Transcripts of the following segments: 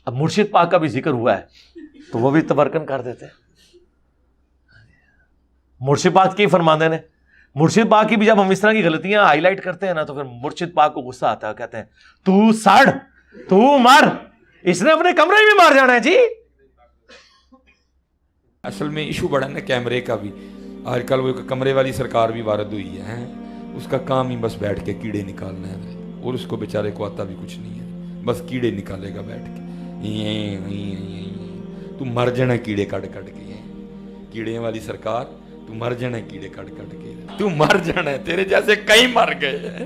اب مرشد پاک کا بھی ذکر ہوا ہے تو وہ بھی تبرکن کر دیتے ہیں. مرشد پاک کی فرماندے نے مرشد پاک کی بھی جب ہم اس طرح کی غلطیاں ہائی لائٹ کرتے ہیں نا تو پھر مرشد پاک کو غصہ آتا ہے, کہتے ہیں تو سڑ تو مر, اس نے اپنے کمرے میں مار جانا ہے جی. اصل میں ایشو بڑا نا کیمرے کا بھی. آج کل وہ کمرے والی سرکار بھی وارد ہوئی ہے, اس کا کام ہی بس بیٹھ کے کیڑے نکالنا ہے, اور اس کو بیچارے کو آتا بھی کچھ نہیں ہے, بس کیڑے نکالے گا بیٹھ کے. تو مر جانا کیڑے کٹ کٹ کے, کیڑے والی سرکار تو مر جانا کیڑے کٹ کٹ کے, تو مر جانا ہے. تیرے جیسے کئی مر گئے,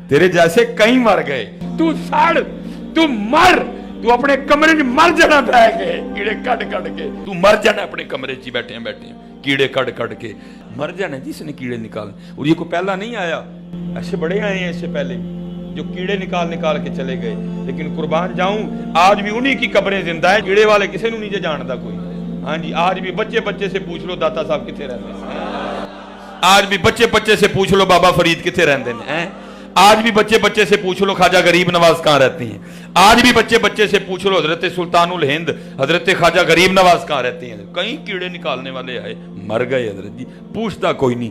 تیرے جیسے کئی مر گئے. تو سڑ تو مر, تو اپنے کمرے میں مر جانا بہ گئے کیڑے کٹ کٹ کے. تو مر جانا اپنے کمرے چ بیٹھے کیڑے کٹ کٹ کے مر جانا. جس نے کیڑے نکال, اور یہ کو پہلا نہیں آیا, ایسے بڑے آئے ہیں اس سے پہلے جو کیڑے نکال کے چلے گئے. لیکن قربان جاؤں آج بھی انہی کی قبریں زندہ ہیں. کیڑے والے کسی نو نہیں جانتا کوئی. ہاں جی, آج بھی بچے سے پوچھ لو داتا صاحب کتنے رہتے ہیں, آج بھی بچے سے پوچھ لو بابا فرید کتنے رہتے ہیں, آج بھی بچے سے پوچھ لو خواجہ غریب نواز کہاں رہتی ہیں, آج بھی بچے سے پوچھ لو حضرت سلطان الہند حضرت خواجہ غریب نواز کہاں رہتی ہیں. کئی کیڑے نکالنے والے آئے, مر گئے حضرت جی, پوچھتا کوئی نہیں.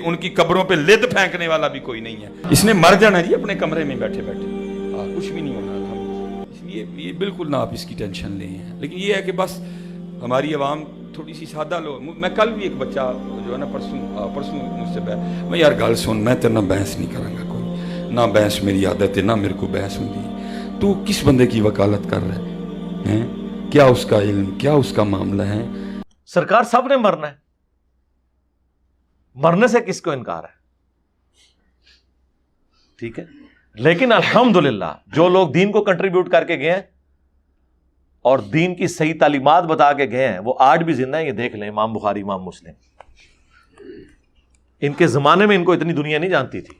ان کی قبروں پہ لد پھینکنے والا بھی کوئی نہیں ہے. اس نے مر جانا جی اپنے کمرے میں بیٹھے کچھ بھی نہیں ہونا. اس لیے یہ بالکل نہ آپ اس کی ٹینشن لیں. لیکن یہ ہے کہ بس ہماری عوام تھوڑی سی سادہ لو. میں کل بھی ایک بچہ جو ہے نا پرسوں مجھ سے میں یار گل سن, میں تیرے نہ بحث نہیں کروں گا, کوئی نہ بحث میری عادت ہے, نہ میرے کو بحث ہوتی. تو کس بندے کی وکالت کر رہا ہے, کیا اس کا علم, کیا اس کا معاملہ ہے. سرکار سب نے مرنا ہے, مرنے سے کس کو انکار ہے, ٹھیک ہے. لیکن الحمدللہ جو لوگ دین کو کنٹریبیوٹ کر کے گئے ہیں اور دین کی صحیح تعلیمات بتا کے گئے ہیں وہ آج بھی زندہ ہیں. یہ دیکھ لیں امام بخاری, امام مسلم, ان کے زمانے میں ان کو اتنی دنیا نہیں جانتی تھی,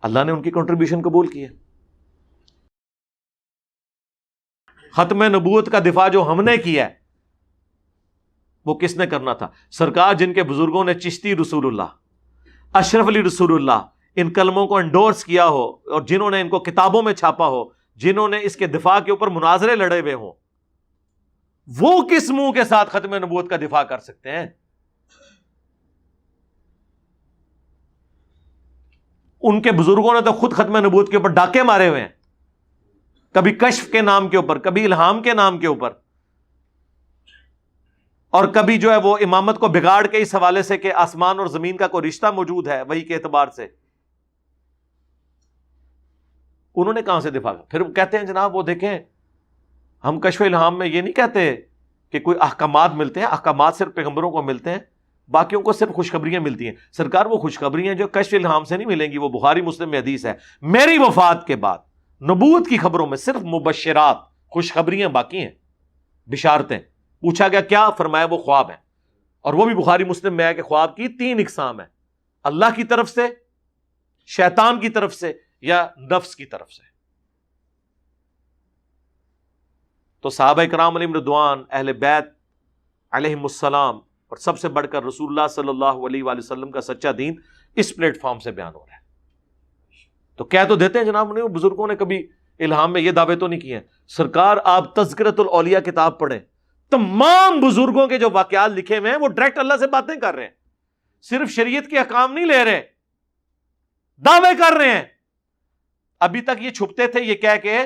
اللہ نے ان کی کنٹریبیوشن قبول کی ہے. ختم نبوت کا دفاع جو ہم نے کیا ہے وہ کس نے کرنا تھا؟ سرکار جن کے بزرگوں نے چشتی رسول اللہ, اشرف علی رسول اللہ ان کلموں کو انڈورس کیا ہو, اور جنہوں نے ان کو کتابوں میں چھاپا ہو, جنہوں نے اس کے دفاع کے اوپر مناظرے لڑے ہوئے ہوں, وہ کس منہ کے ساتھ ختم نبوت کا دفاع کر سکتے ہیں؟ ان کے بزرگوں نے تو خود ختم نبوت کے اوپر ڈاکے مارے ہوئے ہیں, کبھی کشف کے نام کے اوپر, کبھی الہام کے نام کے اوپر, اور کبھی جو ہے وہ امامت کو بگاڑ کے اس حوالے سے کہ آسمان اور زمین کا کوئی رشتہ موجود ہے وہی کے اعتبار سے. انہوں نے کہاں سے دفاع کیا؟ پھر وہ کہتے ہیں جناب وہ دیکھیں ہم کشف الہام میں یہ نہیں کہتے کہ کوئی احکامات ملتے ہیں, احکامات صرف پیغمبروں کو ملتے ہیں, باقیوں کو صرف خوشخبریاں ملتی ہیں. سرکار وہ خوشخبریاں جو کشف الہام سے نہیں ملیں گی, وہ بخاری مسلم میں حدیث ہے, میری وفات کے بعد نبوت کی خبروں میں صرف مبشرات, خوشخبریاں باقی ہیں, بشارتیں. پوچھا گیا کیا؟ فرمایا وہ خواب ہیں, اور وہ بھی بخاری مسلم میں ہے کہ خواب کی 3 اقسام ہیں, اللہ کی طرف سے, شیطان کی طرف سے, یا نفس کی طرف سے. تو صحابہ کرام علیہم رضوان, اہل بیت علیہم السلام, اور سب سے بڑھ کر رسول اللہ صلی اللہ علیہ وآلہ وسلم کا سچا دین اس پلیٹ فارم سے بیان ہو رہا ہے. تو کہہ تو دیتے ہیں جناب نے بزرگوں نے کبھی الہام میں یہ دعوے تو نہیں کیے ہیں. سرکار آپ تذکرۃ الاولیاء کتاب پڑھیں, تمام بزرگوں کے جو واقعات لکھے ہوئے ہیں وہ ڈائریکٹ اللہ سے باتیں کر رہے ہیں, صرف شریعت کے احکام نہیں لے رہے, دعوے کر رہے ہیں. ابھی تک یہ چھپتے تھے یہ کہہ کے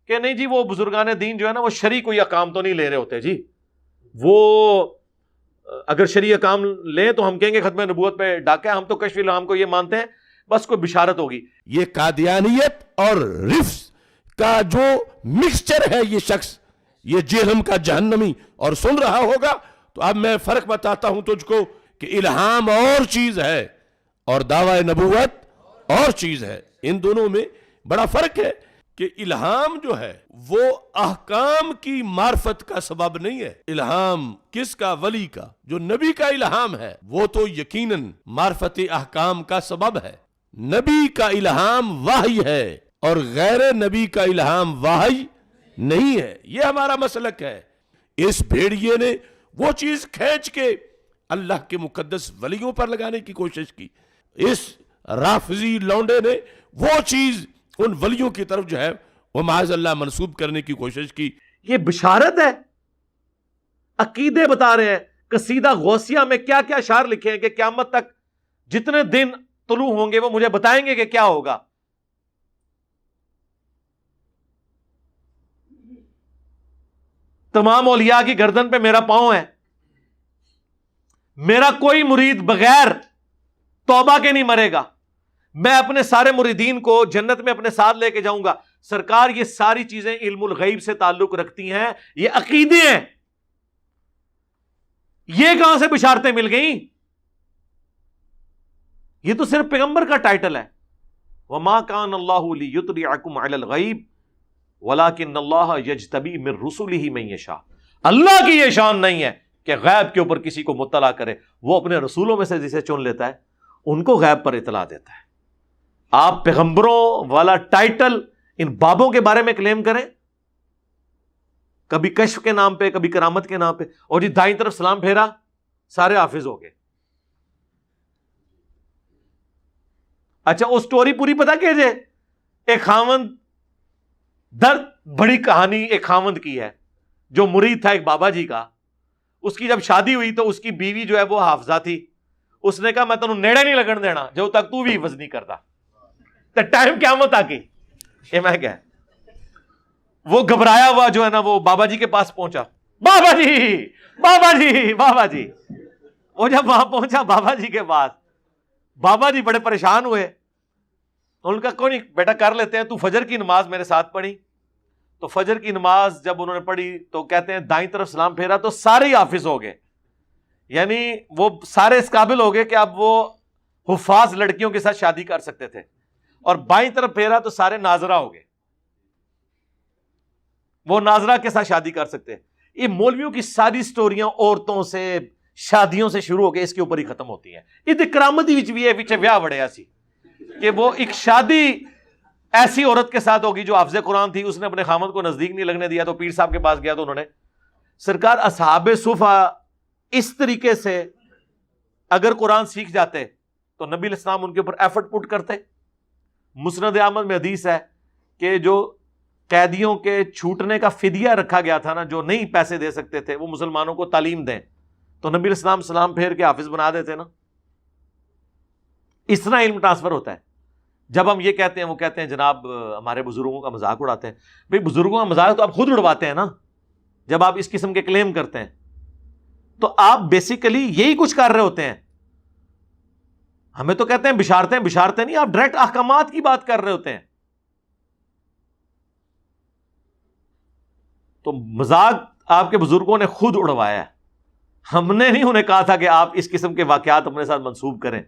کہ نہیں جی وہ بزرگان دین جو ہے نا وہ شرعی کوئی احکام تو نہیں لے رہے ہوتے جی, وہ اگر شرعی احکام لیں تو ہم کہیں گے ختم نبوت پہ ڈاکہ, ہم تو کشف الہام کو یہ مانتے ہیں بس کوئی بشارت ہوگی. یہ قادیانیت اور رفض کا جو مکسچر ہے یہ شخص, یہ جہنم کا جہنمی, اور سن رہا ہوگا. تو اب میں فرق بتاتا ہوں تجھ کو کہ الہام اور چیز ہے اور دعوی نبوت اور چیز ہے. ان دونوں میں بڑا فرق ہے کہ الہام جو ہے وہ احکام کی معرفت کا سبب نہیں ہے. الہام کس کا؟ ولی کا. جو نبی کا الہام ہے وہ تو یقیناً معرفت احکام کا سبب ہے. نبی کا الہام وحی ہے اور غیر نبی کا الہام وحی نہیں ہے. یہ ہمارا مسلک ہے. اس بھیڑیے نے وہ چیز کھینچ کے اللہ کے مقدس ولیوں پر لگانے کی کوشش کی. اس رافضی لونڈے نے وہ چیز ان ولیوں کی طرف جو ہے وہ معاذ اللہ منسوب کرنے کی کوشش کی. یہ بشارت ہے. عقیدے بتا رہے ہیں. قصیدہ غوثیہ میں کیا کیا اشعار لکھے ہیں کہ قیامت تک جتنے دن طلوع ہوں گے وہ مجھے بتائیں گے کہ کیا ہوگا. تمام اولیاء کی گردن پہ میرا پاؤں ہے. میرا کوئی مرید بغیر توبہ کے نہیں مرے گا. میں اپنے سارے مریدین کو جنت میں اپنے ساتھ لے کے جاؤں گا. سرکار یہ ساری چیزیں علم الغیب سے تعلق رکھتی ہیں, یہ عقیدے ہیں. یہ کہاں سے بشارتیں مل گئیں؟ یہ تو صرف پیغمبر کا ٹائٹل ہے. وما کان اللہ لیطلعکم علی الغیب ولکن اللہ یجتبی من رسلہ من یشاء. اللہ کی یہ شان نہیں ہے کہ غیب کے اوپر کسی کو مطلع کرے. وہ اپنے رسولوں میں سے جسے چن لیتا ہے ان کو غیب پر اطلاع دیتا ہے. آپ پیغمبروں والا ٹائٹل ان بابوں کے بارے میں کلیم کریں, کبھی کشف کے نام پہ, کبھی کرامت کے نام پہ, اور جی دائیں طرف سلام پھیرا سارے حافظ ہو گئے. اچھا وہ سٹوری پوری پتا کیجئے. ایک خاوند, درد بڑی کہانی ایک خاوند کی ہے جو مرید تھا ایک بابا جی کا. اس کی جب شادی ہوئی تو اس کی بیوی جو ہے وہ حافظہ تھی. اس نے کہا میں تمہیں نیڑے نہیں لگن دینا جب تک تو بھی حفظ نہیں کرتا. تو ٹائم قیامت آ گئی. یہ میں کیا, وہ گھبرایا ہوا جو ہے نا وہ بابا جی کے پاس پہنچا. بابا جی بابا جی بابا جی. وہ جب وہاں پہنچا بابا جی کے پاس, بابا جی بڑے پریشان ہوئے. ان کا کوئی نہیں بیٹا کر لیتے ہیں, تو فجر کی نماز میرے ساتھ پڑھی. تو فجر کی نماز جب انہوں نے پڑھی تو کہتے ہیں دائیں طرف سلام پھیرا تو سارے ہی حافظ ہو گئے. یعنی وہ سارے اس قابل ہو گئے کہ اب وہ حفاظ لڑکیوں کے ساتھ شادی کر سکتے تھے. اور بائیں طرف پھیرا تو سارے ناظرہ ہو گئے, وہ ناظرہ کے ساتھ شادی کر سکتے. یہ مولویوں کی ساری سٹوریاں عورتوں سے, شادیوں سے شروع ہو کے اس کے اوپر ہی ختم ہوتی ہیں. یہ کرامتی بھی ہے پیچھے ویاہ وڑیا سی کہ وہ ایک شادی ایسی عورت کے ساتھ ہوگی جو حافظ قرآن تھی, اس نے اپنے خامد کو نزدیک نہیں لگنے دیا تو پیر صاحب کے پاس گیا تو انہوں نے. سرکار اصحاب صفا اس طریقے سے اگر قرآن سیکھ جاتے تو نبی علیہ السلام ان کے اوپر ایفرٹ پٹ کرتے. مسند احمد میں حدیث ہے کہ جو قیدیوں کے چھوٹنے کا فدیہ رکھا گیا تھا نا, جو نہیں پیسے دے سکتے تھے وہ مسلمانوں کو تعلیم دیں, تو نبی علیہ السلام سلام پھیر کے حافظ بنا دیتے نا. اس طرح علم ٹرانسفر ہوتا ہے. جب ہم یہ کہتے ہیں وہ کہتے ہیں جناب ہمارے بزرگوں کا مذاق اڑاتے ہیں. بھئی بزرگوں کا مذاق تو آپ خود اڑواتے ہیں نا جب آپ اس قسم کے کلیم کرتے ہیں. تو آپ بیسیکلی یہی کچھ کر رہے ہوتے ہیں. ہمیں تو کہتے ہیں بشارتیں بشارتیں نہیں, آپ ڈائریکٹ احکامات کی بات کر رہے ہوتے ہیں. تو مذاق آپ کے بزرگوں نے خود اڑوایا ہے. ہم نے نہیں انہیں کہا تھا کہ آپ اس قسم کے واقعات اپنے ساتھ منسوب کریں.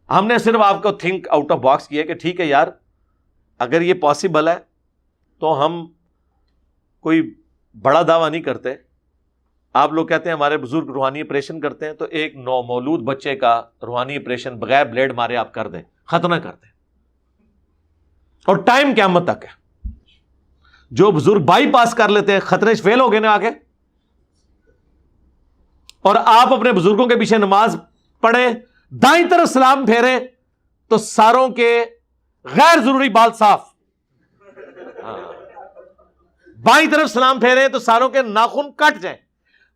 ہم نے صرف آپ کو تھنک آؤٹ آف باکس کیا کہ ٹھیک ہے یار, اگر یہ پاسبل ہے تو ہم کوئی بڑا دعویٰ نہیں کرتے. آپ لوگ کہتے ہیں ہمارے بزرگ روحانی آپریشن کرتے ہیں, تو ایک نومولود بچے کا روحانی آپریشن بغیر بلیڈ مارے آپ کر دیں, ختم کر دیں. اور ٹائم قیامت تک ہے. جو بزرگ بائی پاس کر لیتے ہیں خطرے سے فیل ہو گئے نا آگے. اور آپ اپنے بزرگوں کے پیچھے نماز پڑھیں, دائیں طرف سلام پھیرے تو ساروں کے غیر ضروری بال صاف, بائیں طرف سلام پھیرے تو ساروں کے ناخن کٹ جائیں,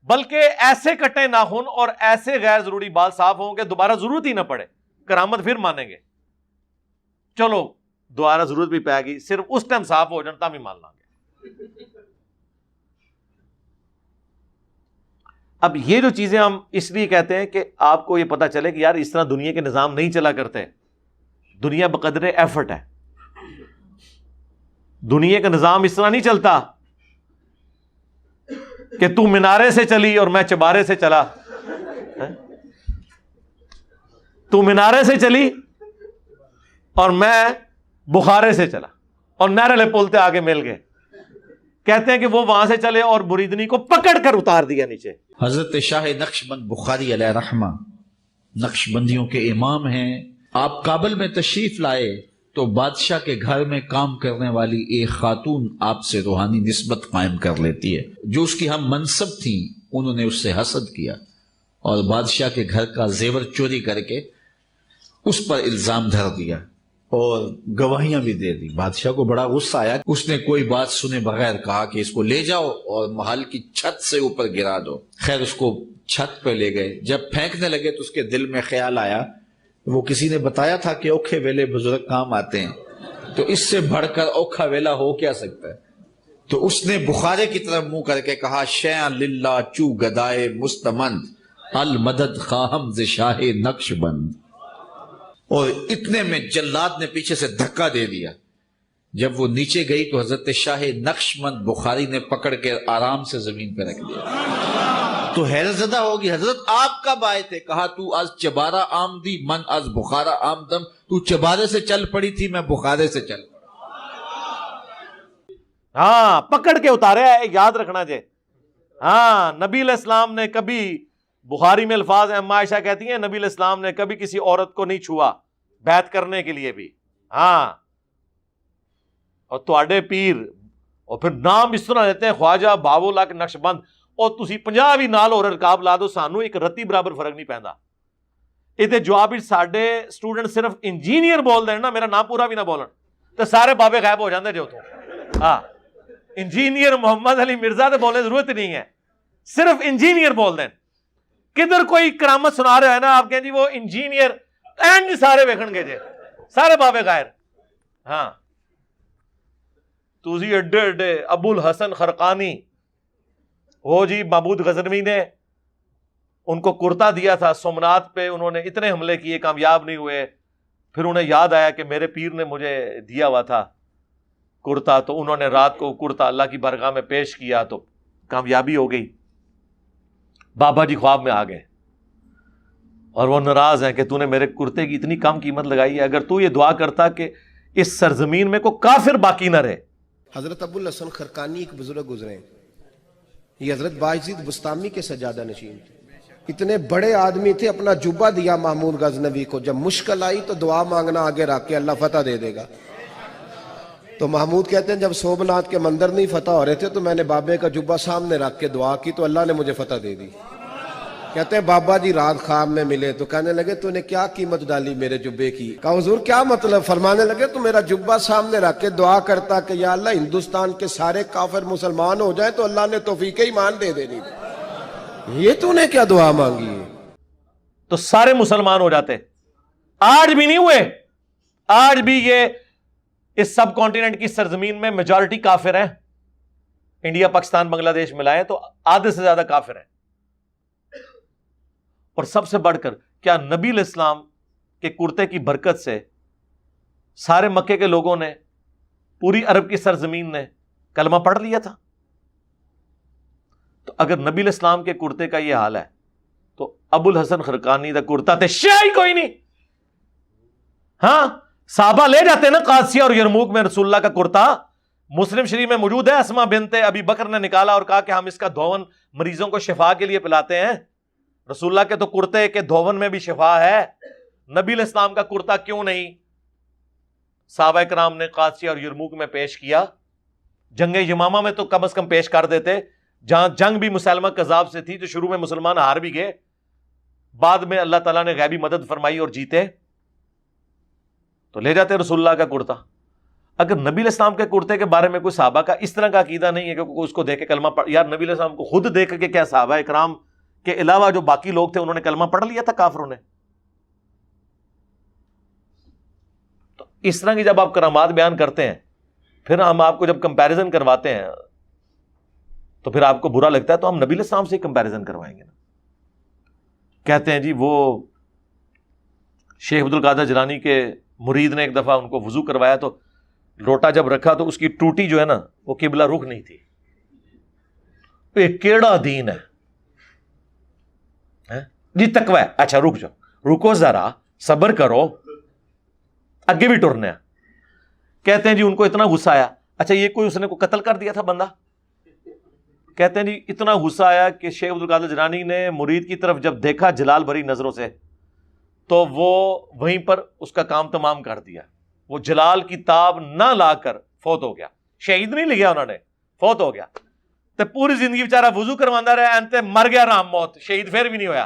بلکہ ایسے کٹے ناخن اور ایسے غیر ضروری بال صاف ہوں کہ دوبارہ ضرورت ہی نہ پڑے. کرامت پھر مانیں گے, چلو دوبارہ ضرورت بھی پائے گی, صرف اس ٹائم صاف ہو جانا تب ہی مان لیں گے. اب یہ جو چیزیں ہم اس لیے کہتے ہیں کہ آپ کو یہ پتا چلے کہ یار اس طرح دنیا کے نظام نہیں چلا کرتے. دنیا بقدر ایفرٹ ہے. دنیا کا نظام اس طرح نہیں چلتا کہ تو مینارے سے چلی اور میں چبارے سے چلا. تو مینارے سے چلی اور میں بخارے سے چلا اور نہر پل تے آگے مل گئے. کہتے ہیں کہ وہ وہاں سے چلے اور مریدنی کو پکڑ کر اتار دیا نیچے. حضرت شاہ نقش بند بخاری علیہ رحمہ نقش بندیوں کے امام ہیں. آپ کابل میں تشریف لائے تو بادشاہ کے گھر میں کام کرنے والی ایک خاتون آپ سے روحانی نسبت قائم کر لیتی ہے. جو اس کی ہم منصب تھیں انہوں نے اس سے حسد کیا اور بادشاہ کے گھر کا زیور چوری کر کے اس پر الزام دھر دیا اور گواہیاں بھی دے دی. بادشاہ کو بڑا غصہ آیا. اس نے کوئی بات سنے بغیر کہا کہ اس کو لے جاؤ اور محل کی چھت سے اوپر گرا دو. خیر اس کو چھت پہ لے گئے. جب پھینکنے لگے تو اس کے دل میں خیال آیا، وہ کسی نے بتایا تھا کہ اوکھے ویلے بزرگ کام آتے ہیں، تو اس سے بڑھ کر اوکھا ویلا ہو کیا سکتا ہے. تو اس نے بخارے کی طرف منہ کر کے کہا، شیئا للہ چو گدائے مستمند المدد خواہم ز شاہ نقش بند. اور اتنے میں جلاد نے پیچھے سے دھکا دے دیا. جب وہ نیچے گئی تو حضرت شاہ نقش بند بخاری نے پکڑ کے آرام سے زمین پہ رکھ دیا. تو حیرت زدہ ہوگی، حضرت آپ کب آئے تھے؟ کہا تو از چبارہ آمدی من از بخارا آمدم. تو چبارے سے چل پڑی تھی، میں بخارے سے چل پڑا. ہاں پکڑ کے اتارے ہے، یاد رکھنا جے. ہاں نبی علیہ السلام نے کبھی، بخاری میں الفاظ ہیں، اما عائشہ کہتی ہیں نبی علیہ السلام نے کبھی کسی عورت کو نہیں چھوا بیعت کرنے کے لیے بھی. ہاں اور تواڈے پیر، اور پھر نام اس طرح لیتے ہیں خواجہ باول حق نقش بند، اور تسی 50 بھی نال اور رکاب لا دو، سانو ایک رتی برابر فرق نہیں پیندا. یہ جواب ساڈے اسٹوڈنٹ صرف انجینئر بول دیں نا، میرا نام پورا بھی نہ بولن تو سارے بابے غائب ہو جاندے جو اتوں. ہاں انجینئر محمد علی مرزا تو بولنے ضرورت نہیں ہے، صرف انجینئر بول دیں. کدھر کوئی کرامت سنا رہا ہے نا، آپ کہیں جی وہ انجینئر، اینڈ سارے ویکھن گے جے، سارے بابے غائر. ہاں توزی اڈے اڈے ابو الحسن خرقانی، وہ جی محمود غزنوی نے ان کو کرتا دیا تھا سومنات پہ، انہوں نے اتنے حملے کیے کامیاب نہیں ہوئے. پھر انہیں یاد آیا کہ میرے پیر نے مجھے دیا ہوا تھا کرتا، تو انہوں نے رات کو کرتا اللہ کی بارگاہ میں پیش کیا تو کامیابی ہو گئی. بابا جی خواب میں آ گئے اور وہ ناراض ہیں کہ تو نے میرے کرتے کی اتنی کم قیمت لگائی ہے، اگر تو یہ دعا کرتا کہ اس سرزمین میں کوئی کافر باقی نہ رہے. حضرت ابو الحسن خرقانی ایک بزرگ گزرے ہیں، یہ حضرت باعزید بستامی کے سجادہ نشین تھے. اتنے بڑے آدمی تھے، اپنا جبہ دیا محمود غزنوی کو، جب مشکل آئی تو دعا مانگنا آگے رکھ کے اللہ فتح دے دے گا. تو محمود کہتے ہیں جب سومنات کے مندر نہیں فتح ہو رہے تھے تو میں نے بابے کا جبہ سامنے رکھ کے دعا کی تو اللہ نے مجھے فتح دے دی. کہتے ہیں بابا جی رات خواب میں ملے تو کہنے لگے تو نے کیا قیمت ڈالی میرے جبے کی؟ کہا حضور کیا مطلب؟ فرمانے لگے تو میرا جبہ سامنے رکھ کے دعا کرتا کہ یا اللہ ہندوستان کے سارے کافر مسلمان ہو جائیں تو اللہ نے توفیق ایمان دے دینی. یہ تو نے کیا دعا مانگی ہے؟ تو سارے مسلمان ہو جاتے. آج بھی نہیں ہوئے، آج بھی یہ اس سب کانٹیننٹ کی سرزمین میں میجورٹی کافر ہیں. انڈیا پاکستان بنگلہ دیش ملائیں تو آدھے سے زیادہ کافر ہیں. اور سب سے بڑھ کر کیا نبی علیہ السلام کے کرتے کی برکت سے سارے مکے کے لوگوں نے، پوری عرب کی سرزمین نے کلمہ پڑھ لیا تھا؟ تو اگر نبی علیہ السلام کے کرتے کا یہ حال ہے تو ابو الحسن خرقانی دا کرتا تے شاہی کوئی نہیں. ہاں صحابہ لے جاتے نا قادسیہ اور یرموک میں رسول اللہ کا کرتا. مسلم شریف میں موجود ہے، اسما بنت ابی بکر نے نکالا اور کہا کہ ہم اس کا دھون مریضوں کو شفا کے لیے پلاتے ہیں. رسول اللہ کے تو کرتے کے دھون میں بھی شفا ہے، نبی علیہ السلام کا کرتا کیوں نہیں؟ صحابہ کرام نے قادسیہ اور یرموک میں پیش کیا. جنگ یمامہ میں تو کم از کم پیش کر دیتے، جہاں جنگ بھی مسلمہ کذاب سے تھی تو شروع میں مسلمان ہار بھی گئے، بعد میں اللہ تعالیٰ نے غیبی مدد فرمائی اور جیتے، تو لے جاتے رسول اللہ کا کرتا. اگر نبی علیہ السلام کے کرتے کے بارے میں کوئی صحابہ کا اس طرح کا عقیدہ نہیں ہے کہ کوئی اس کو دیکھ کے کلمہ پڑھ، یار نبی علیہ السلام کو خود دیکھ کے کیا صحابہ اکرام کے علاوہ جو باقی لوگ تھے انہوں نے کلمہ پڑھ لیا تھا کافروں نے؟ تو اس طرح کی جب آپ کرامات بیان کرتے ہیں، پھر ہم آپ کو جب کمپیریزن کرواتے ہیں تو پھر آپ کو برا لگتا ہے، تو ہم نبی علیہ السلام سے کمپیریزن کروائیں گے نا. کہتے ہیں جی وہ شیخ عبد القادر جیلانی کے مرید نے ایک دفعہ ان کو وضو کروایا تو لوٹا جب رکھا تو اس کی ٹوٹی جو ہے نا وہ قبلہ رخ نہیں تھی. یہ کیڑا دین ہے جی؟ تقوی ہے، اچھا رک جاؤ، رکو ذرا، صبر کرو، اگے بھی ٹرنا ہے. کہتے ہیں جی ان کو اتنا غصہ آیا، اچھا یہ کوئی اس نے کو قتل کر دیا تھا بندہ؟ کہتے ہیں جی اتنا غصہ آیا کہ شیخ عبد القادر جیلانی نے مرید کی طرف جب دیکھا جلال بھری نظروں سے تو وہ وہیں پر اس کا کام تمام کر دیا. وہ جلال کی تاب نہ لا کر فوت ہو گیا. شہید نہیں لیا انہوں نے، فوت ہو گیا. تو پوری زندگی بیچارہ وضو کروانا رہا، انتے مر گیا رام موت، شہید پھر بھی نہیں ہویا.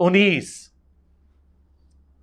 19,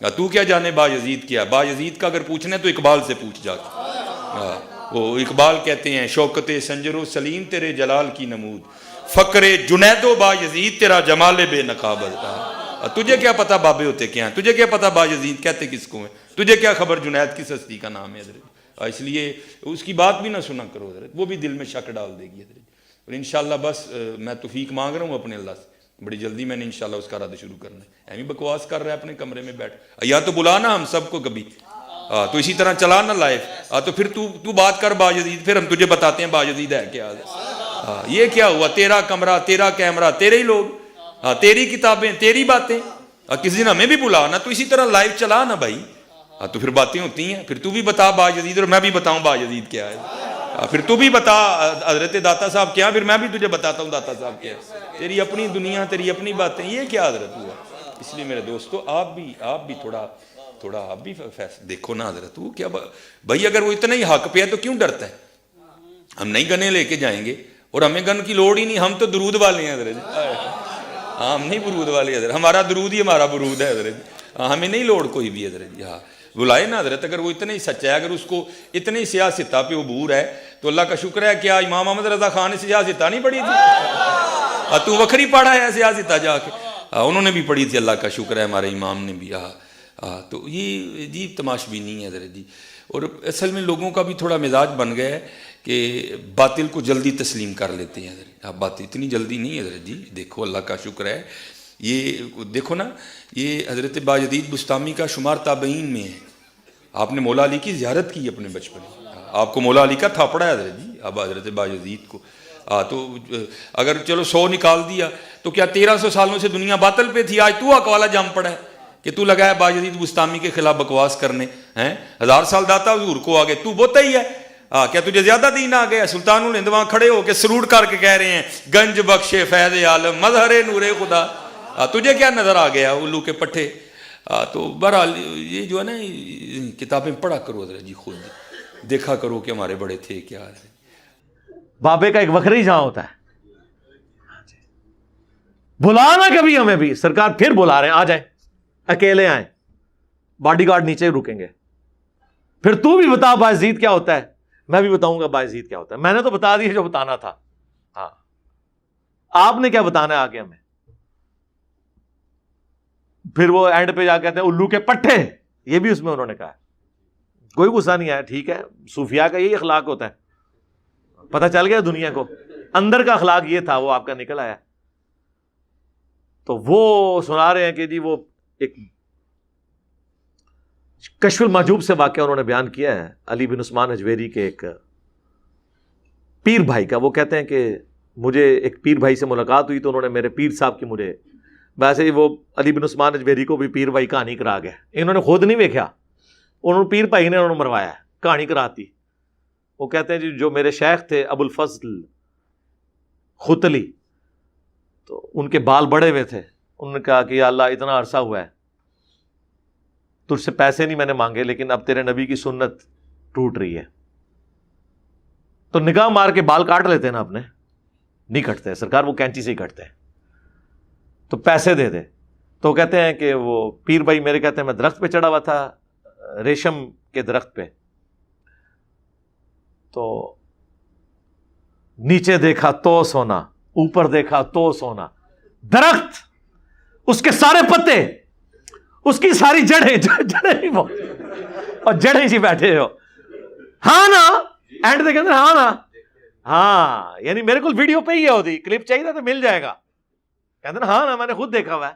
تو کیا جانے باجزید کیا؟ باجزید کا اگر پوچھنا ہے تو اقبال سے پوچھ جا کے. وہ اقبال کہتے ہیں شوکت سنجر و سلیم تیرے جلال کی نمود، فقر جنید و باجزید تیرا جمال بے نقابت. تجھے کیا پتا بابے ہوتے کیا ہیں، تجھے کیا پتا باجزید کہتے کس کو ہیں، تجھے کیا خبر جنید کس ہستی کا نام ہے حضرت. اس لیے اس کی بات بھی نہ سنا کرو حضرت، وہ بھی دل میں شک ڈال دے گی حضرت. اور انشاءاللہ بس میں توفیق مانگ رہا ہوں اپنے اللہ سے، بڑی جلدی میں نے انشاءاللہ اس کا رد شروع کرنا ہے. ایمی بکواس کر رہا ہے اپنے کمرے میں بیٹھ، یا تو بلانا ہم سب کو کبھی، تو اسی طرح چلا نہ لائف. تو پھر تو بات کر باجزید، پھر ہم تجھے بتاتے ہیں باجزید ہے کیا. یہ کیا ہوا؟ تیرا کمرہ، تیرا کیمرہ، تیرے ہی لوگ، تیری کتابیں، تیری باتیں. کسی دن ہمیں بھی بلانا، تو اسی طرح لائف چلا نا بھائی. تو پھر باتیں ہوتی ہیں، پھر تو بھی بتا باجزید اور میں بھی بتاؤں باجزید کیا ہے. پھر تو بھی بتا حضرت داتا صاحب کیا، پھر میں بھی تجھے بتاتا ہوں داتا صاحب کیا. تیری اپنی دنیا، تیری اپنی باتیں، یہ کیا حضرت ہوا. اس لیے میرے دوستو آپ بھی تھوڑا آپ بھی فیصلہ دیکھو نا حضرت. وہ کیا بھائی، اگر وہ اتنا ہی حق پہ ہے تو کیوں ڈرتا ہے؟ ہم نہیں گنے لے کے جائیں گے، اور ہمیں گن کی لوڑ ہی نہیں، ہم تو درود والے ہیں حضرت. ہم نہیں برود والے حضرت، ہمارا درود ہی ہمارا برود ہے حضرت. ہمیں نہیں لوڑ کوئی بھی حضرت. بلائے نا حضرت. اگر وہ اتنا ہی سچا ہے، اگر اس کو اتنے ہی سیاستہ پہ عبور ہے تو اللہ کا شکر ہے. کیا امام احمد رضا خان نے سیاستہ نہیں پڑھی تھی؟ تو وکھری پڑھا ہے سیاستہ جا کے. انہوں نے بھی پڑھی تھی، اللہ کا شکر ہے ہمارے امام نے بھی. تو یہ عجیب تماش بھی نہیں ہے حضرت جی. اور اصل میں لوگوں کا بھی تھوڑا مزاج بن گیا ہے کہ باطل کو جلدی تسلیم کر لیتے ہیں حضرت. بات اتنی جلدی نہیں ہے حضرت جی. دیکھو اللہ کا شکر ہے، یہ دیکھو نا، یہ حضرت باجدید بستامی کا شمار تابعین میں ہے. آپ نے مولا علی کی زیارت کی اپنے بچپن میں، آپ کو مولا علی کا تھاپڑا ہے حضرت جی. اب حضرت باجدید کو تو اگر چلو 100 نکال دیا تو کیا 1300 سالوں سے دنیا باطل پہ تھی؟ آج تو اکوالا جام پڑا ہے کہ تو لگا ہے باجدید بستامی کے خلاف بکواس کرنے. 1000 سال داتا حضور کو آگے تو بوتا ہی ہے. کیا تجھے زیادہ دین آ گیا؟ سلطان الہند وہاں کھڑے ہو کے سلوٹ کر کے کہہ رہے ہیں گنج بخشے فیض عالم مظہر نور خدا. تجھے کیا نظر آ گیا الو کے پٹھے؟ تو بہرحال یہ جو ہے نا کتابیں پڑھا کرو حضرت جی، خود دیکھا کرو کہ ہمارے بڑے تھے کیا. بابے کا ایک وکھری جہاں ہوتا ہے. بلانا کبھی ہمیں بھی، سرکار پھر بلا رہے ہیں، آ جائیں، اکیلے آئیں، باڈی گارڈ نیچے ہی رکیں گے. پھر تو بھی بتا باجزید کیا ہوتا ہے. میں بھی بتاؤں گا باجزید کیا ہوتا ہے. میں نے تو بتا دیا جو بتانا تھا. ہاں، آپ نے کیا بتانا ہے آگے ہمیں. پھر وہ اینڈ پہ جا کہتے ہیں الو کے پٹھے، یہ بھی اس میں انہوں نے کہا. کوئی غصہ نہیں آیا، ٹھیک ہے، صوفیاء کا یہی اخلاق ہوتا ہے. پتہ چل گیا دنیا کو اندر کا اخلاق یہ تھا، وہ آپ کا نکل آیا. تو وہ سنا رہے ہیں کہ جی وہ ایک کشف المحجوب سے واقعہ انہوں نے بیان کیا ہے علی بن عثمان اجویری کے ایک پیر بھائی کا. وہ کہتے ہیں کہ مجھے ایک پیر بھائی سے ملاقات ہوئی تو انہوں نے میرے پیر صاحب کی مجھے، ویسے ہی وہ علی بن عثمان اجویری کو بھی پیر بھائی کہانی کرا گیا. انہوں نے خود نہیں دیکھا، انہوں نے پیر بھائی نے انہوں نے مروایا کہانی کراتی. وہ کہتے ہیں جی جو میرے شیخ تھے ابو الفضل ختلی، تو ان کے بال بڑے ہوئے تھے. انہوں نے کہا کہ یا اللہ اتنا عرصہ ہوا ہے تجھ سے پیسے نہیں میں نے مانگے، لیکن اب تیرے نبی کی سنت ٹوٹ رہی ہے تو نگاہ مار کے بال کاٹ لیتے نا اپنے. نہیں کٹتے سرکار، وہ کینچی سے ہی کٹتے ہیں، تو پیسے دے دے. تو کہتے ہیں کہ وہ پیر بھائی میرے کہتے ہیں میں درخت پہ چڑھا ہوا تھا، ریشم کے درخت پہ، تو نیچے دیکھا تو سونا، اوپر دیکھا تو سونا. درخت، اس کے سارے پتے، اس کی ساری جڑیں ہی اور جڑیں ہی بیٹھے ہو. ہاں نا، اینڈ دے کے اندر ہاں نا، ہاں یعنی میرے کو ویڈیو پہ ہی ہوتی، کلپ چاہیے تو مل جائے گا. کہتے ہیں ہاں نا، میں نے خود دیکھا ہوا ہے.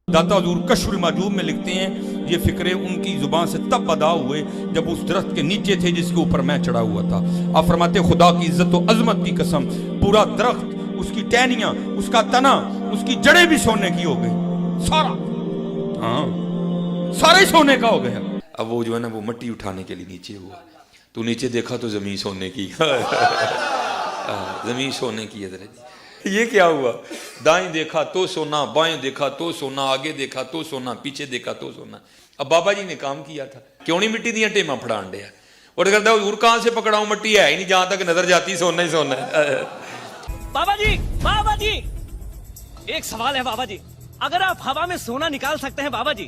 داتا حضور کشف المحجوب میں لکھتے ہیں یہ فکرے ان کی زبان سے تب ادا ہوئے جب اس درخت کے نیچے تھے جس کے اوپر میں چڑھا ہوا تھا. آپ فرماتے خدا کی عزت و عظمت کی قسم، پورا درخت، اس کی ٹہنیاں، اس کا تنا، اس کی جڑیں بھی سونے کی ہو گئی، سارا، ہاں سارا ہی سونے کا ہو گیا. اب وہ جو ہے نا وہ مٹی اٹھانے کے لیے نیچے ہوا، تو نیچے دیکھا تو زمین سونے کی. زمین سونے کی ہے. یہ کیا ہوا؟ دائیں دیکھا تو سونا، بائیں دیکھا تو سونا، آگے دیکھا تو سونا، پیچھے دیکھا تو سونا. اب بابا جی نے کام کیا تھا، کیوں نہیں مٹی دیا ٹیما پھڑان دیا. اور کہتا حضور کہاں سے پکڑاؤں، مٹی ہے ہی نہیں، جہاں تک نظر جاتی سونا ہی سونا ہے. بابا جی ایک سوال ہے بابا جی، اگر آپ ہوا میں سونا نکال سکتے ہیں بابا جی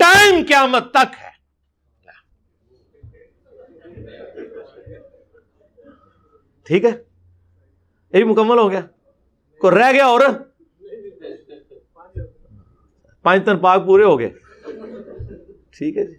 ٹائم قیامت تک ہے. ٹھیک ہے, یہ بھی مکمل ہو گیا. کو رہ گیا اور 5 دن پاک پورے ہو گئے. ٹھیک ہے جی.